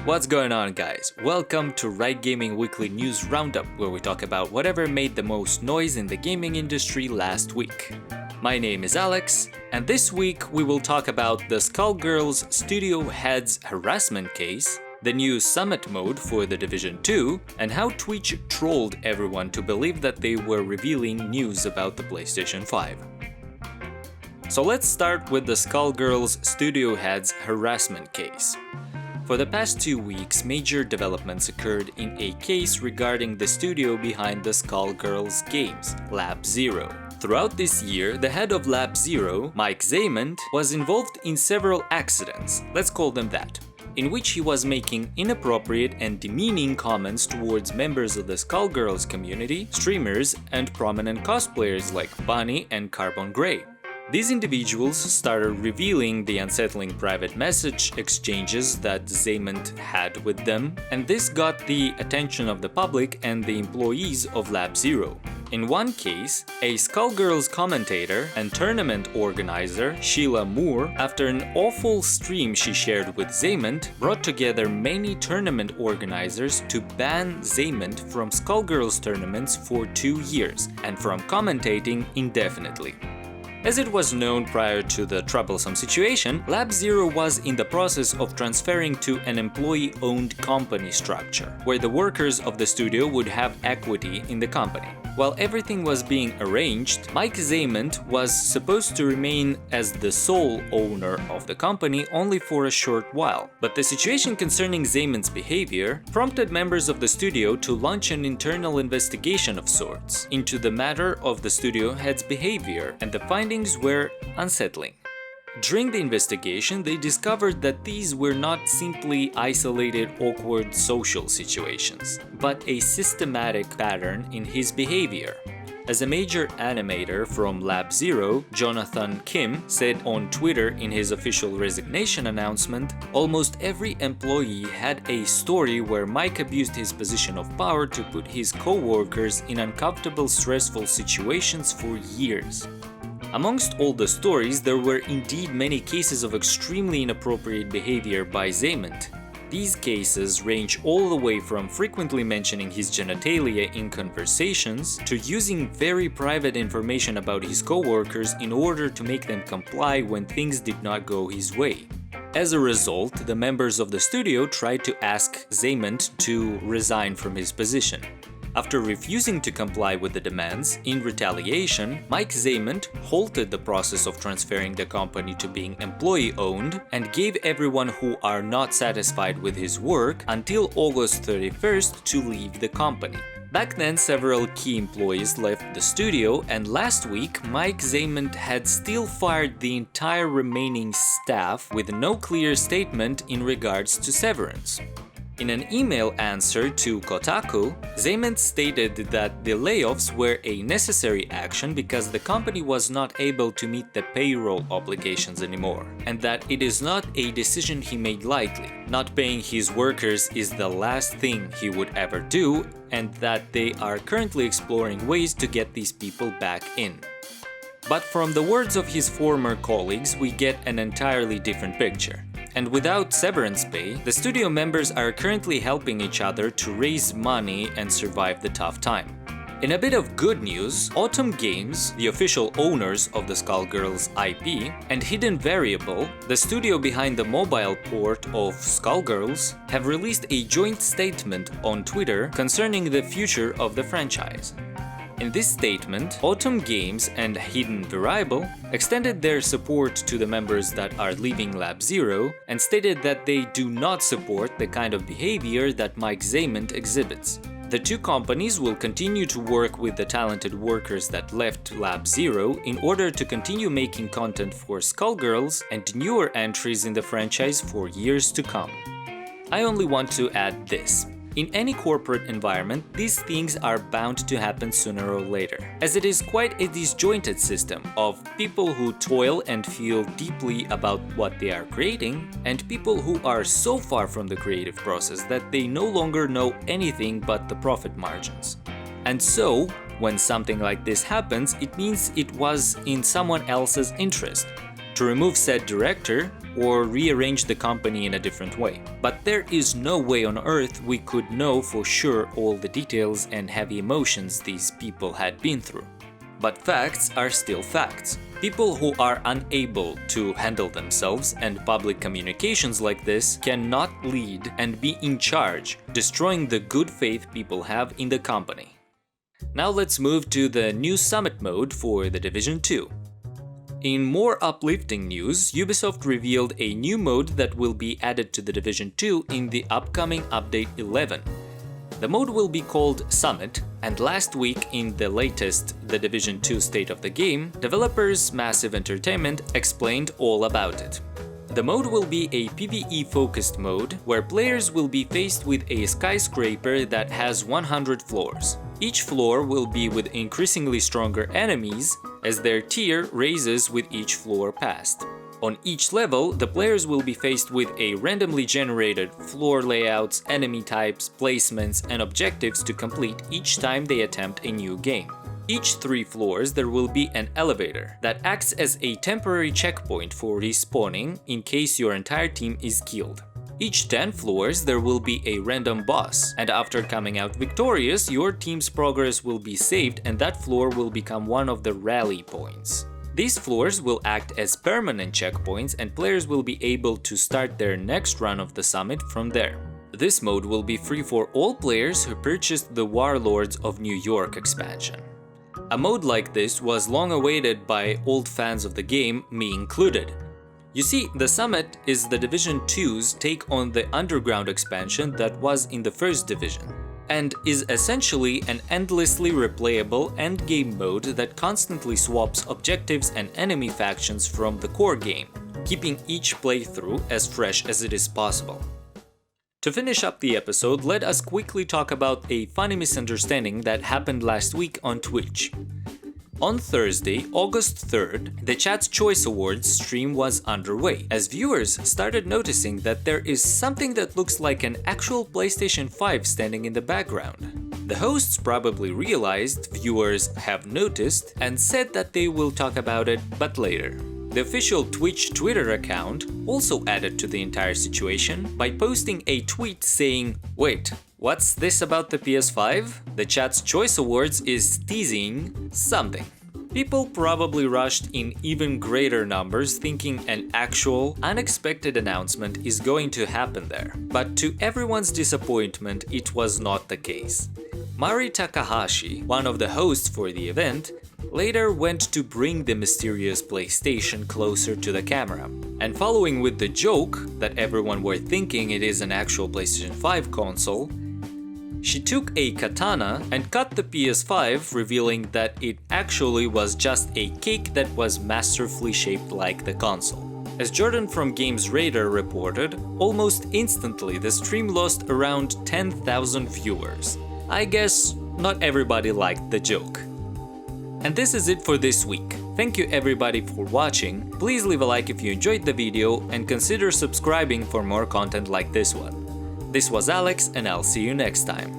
What's going on, guys? Welcome to Right Gaming Weekly News Roundup, where we talk about whatever made the most noise in the gaming industry last week. My name is Alex, and this week we will talk about the Skullgirls studio head's harassment case, the new Summit mode for The Division 2, and how Twitch trolled everyone to believe that they were revealing news about the PlayStation 5. So let's start with the Skullgirls studio head's harassment case. For the past 2 weeks, major developments occurred in a case regarding the studio behind the Skullgirls games, Lab Zero. Throughout this year, the head of Lab Zero, Mike Zaymant, was involved in several accidents, let's call them that, in which he was making inappropriate and demeaning comments towards members of the Skullgirls community, streamers, and prominent cosplayers like Bunny and Carbon Grey. These individuals started revealing the unsettling private message exchanges that Zaymant had with them, and this got the attention of the public and the employees of Lab Zero. In one case, a Skullgirls commentator and tournament organizer, Sheila Moore, after an awful stream she shared with Zaymant, brought together many tournament organizers to ban Zaymant from Skullgirls tournaments for 2 years and from commentating indefinitely. As it was known prior to the troublesome situation, Lab Zero was in the process of transferring to an employee-owned company structure, where the workers of the studio would have equity in the company. While everything was being arranged, Mike Zaymant was supposed to remain as the sole owner of the company only for a short while. But the situation concerning Zaymant's behavior prompted members of the studio to launch an internal investigation of sorts into the matter of the studio head's behavior, and the findings were unsettling. During the investigation, they discovered that these were not simply isolated, awkward social situations, but a systematic pattern in his behavior. As a major animator from Lab Zero, Jonathan Kim, said on Twitter in his official resignation announcement, almost every employee had a story where Mike abused his position of power to put his co-workers in uncomfortable, stressful situations for years. Amongst all the stories, there were indeed many cases of extremely inappropriate behavior by Zaymant. These cases range all the way from frequently mentioning his genitalia in conversations to using very private information about his co-workers in order to make them comply when things did not go his way. As a result, the members of the studio tried to ask Zaymant to resign from his position. After refusing to comply with the demands, in retaliation, Mike Zaymant halted the process of transferring the company to being employee-owned and gave everyone who are not satisfied with his work until August 31st to leave the company. Back then, several key employees left the studio, and last week, Mike Zaymant had still fired the entire remaining staff with no clear statement in regards to severance. In an email answer to Kotaku, Zaymant stated that the layoffs were a necessary action because the company was not able to meet the payroll obligations anymore, and that it is not a decision he made lightly. Not paying his workers is the last thing he would ever do, and that they are currently exploring ways to get these people back in. But from the words of his former colleagues, we get an entirely different picture. And without severance pay, the studio members are currently helping each other to raise money and survive the tough time. In a bit of good news, Autumn Games, the official owners of the Skullgirls IP, and Hidden Variable, the studio behind the mobile port of Skullgirls, have released a joint statement on Twitter concerning the future of the franchise. In this statement, Autumn Games and Hidden Variable extended their support to the members that are leaving Lab Zero and stated that they do not support the kind of behavior that Mike Zaymant exhibits. The two companies will continue to work with the talented workers that left Lab Zero in order to continue making content for Skullgirls and newer entries in the franchise for years to come. I only want to add this. In any corporate environment, these things are bound to happen sooner or later, as it is quite a disjointed system of people who toil and feel deeply about what they are creating, and people who are so far from the creative process that they no longer know anything but the profit margins. And so, when something like this happens, it means it was in someone else's interest. To remove said director or rearrange the company in a different way. But there is no way on earth we could know for sure all the details and heavy emotions these people had been through. But facts are still facts. People who are unable to handle themselves and public communications like this cannot lead and be in charge, destroying the good faith people have in the company. Now let's move to the new summit mode for The Division 2. In more uplifting news, Ubisoft revealed a new mode that will be added to The Division 2 in the upcoming update 11. The mode will be called Summit, and last week in the latest The Division 2 State of the Game, developers Massive Entertainment explained all about it. The mode will be a PvE-focused mode where players will be faced with a skyscraper that has 100 floors. Each floor will be with increasingly stronger enemies as their tier raises with each floor passed. On each level, the players will be faced with a randomly generated floor layouts, enemy types, placements, and objectives to complete each time they attempt a new game. Each 3 floors there will be an elevator that acts as a temporary checkpoint for respawning in case your entire team is killed. Each 10 floors there will be a random boss, and after coming out victorious, your team's progress will be saved and that floor will become one of the rally points. These floors will act as permanent checkpoints and players will be able to start their next run of the summit from there. This mode will be free for all players who purchased the Warlords of New York expansion. A mode like this was long awaited by old fans of the game, me included. You see, the Summit is the Division 2's take on the Underground expansion that was in the first Division, and is essentially an endlessly replayable endgame mode that constantly swaps objectives and enemy factions from the core game, keeping each playthrough as fresh as it is possible. To finish up the episode, let us quickly talk about a funny misunderstanding that happened last week on Twitch. On Thursday, August 3rd, the Chat's Choice Awards stream was underway, as viewers started noticing that there is something that looks like an actual PlayStation 5 standing in the background. The hosts probably realized viewers have noticed and said that they will talk about it, but later. The official Twitch Twitter account also added to the entire situation by posting a tweet saying, "Wait, what's this about the PS5? The Chat's Choice Awards is teasing something." People probably rushed in even greater numbers thinking an actual, unexpected announcement is going to happen there. But to everyone's disappointment, it was not the case. Mari Takahashi, one of the hosts for the event, later went to bring the mysterious PlayStation closer to the camera. And following with the joke that everyone were thinking it is an actual PlayStation 5 console, she took a katana and cut the PS5, revealing that it actually was just a cake that was masterfully shaped like the console. As Jordan from Games Radar reported, almost instantly the stream lost around 10,000 viewers. I guess not everybody liked the joke. And this is it for this week. Thank you everybody for watching. Please leave a like if you enjoyed the video and consider subscribing for more content like this one. This was Alex, and I'll see you next time.